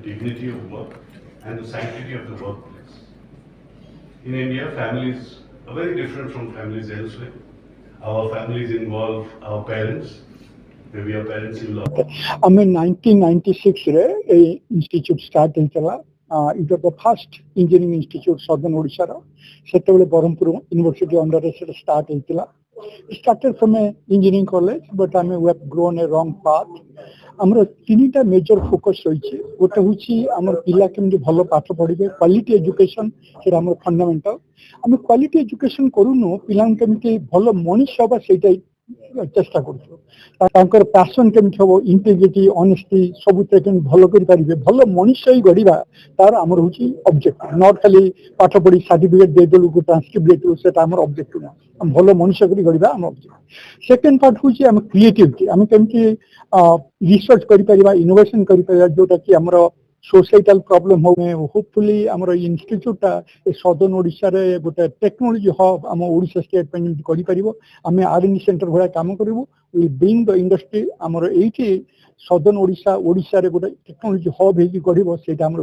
dignity of work and the sanctity of the workplace. In India, families are very different from families elsewhere. Our families involve our parents, maybe our parents-in-law. ଆମେ 1996 ରେ ଏଇ institute start ହେଇଥିଲା। It was the first engineering institute southern ଓଡ଼ିଶାର। ସେତେବେଳେ Brahmapur university ଅଣ୍ଡରରେ ସେଟା start ହେଇଥିଲା। Started from a engineering college, but we have grown a wrong path. ଆମର ତିନିଟା ମେଜର ଫୋକସ୍ ରହିଛି। ଗୋଟେ ହେଉଛି ଆମର ପିଲା କେମିତି ଭଲ ପାଠ ପଢ଼ିବେ, କ୍ୱାଲିଟି ଏଜୁକେସନ, ସେଇଟା ଆମର ଫଣ୍ଡାମେଣ୍ଟାଲ। ଆମେ କ୍ୱାଲିଟି ଏଜୁକେସନ କରୁନୁ, ପିଲାଙ୍କୁ କେମିତି ଭଲ ମଣିଷ ହବା ସେଇଟା ଚେଷ୍ଟା କରୁଛୁ। ତାଙ୍କର ପ୍ୟାସନ କେମିତି ହବ, ଇଣ୍ଟିଗ୍ରିଟି, ଅନେଷ୍ଟି ସବୁଥିରେ କେମିତି ଭଲ କରିପାରିବେ, ଭଲ ମଣିଷ ହିଁ ଗଢ଼ିବା ତାର ଆମର ହେଉଛି ଅବଜେକ୍ଟିଭ। ନଟ୍ ଖାଲି ପାଠ ପଢ଼ି ସାର୍ଟିଫିକେଟ ଦେଇଦେଲୁ, ଟ୍ରାନ୍ସକ୍ରିପ୍ଟ ଦେଇଦେଲୁ, ସେଟା ଆମର ଅବଜେକ୍ଟିଭ ନୁହଁ। ଭଲ ମଣିଷ କରି ଗଢ଼ିବା ଆମ ଅବଜେକ୍ଟିଭ। ସେକେଣ୍ଡ ପାର୍ଟ ହେଉଛି ଆମ କ୍ରିଏଟିଭିଟି। ଆମେ କେମିତି ରିସର୍ଚ୍ଚ କରିପାରିବା, ଇନୋଭେସନ କରିପାରିବା, ଯୋଉଟା କି ଆମର सोसाइटाल प्रॉब्लम हो होपफुली आमर इन्स्टिट्यूटा सदर्न ओडिशा रे गोटे टेक्नोलॉजी हब आम ओडिशा स्टेट पे करि परिबो। आमे आर&डी सेंटर भला काम करिवो। वी बिंग द इंडस्ट्री आमर एठी सदर्न ओडिशा रे गोटे टेक्नोलॉजी हब हेकी करिवो, सेटा आमर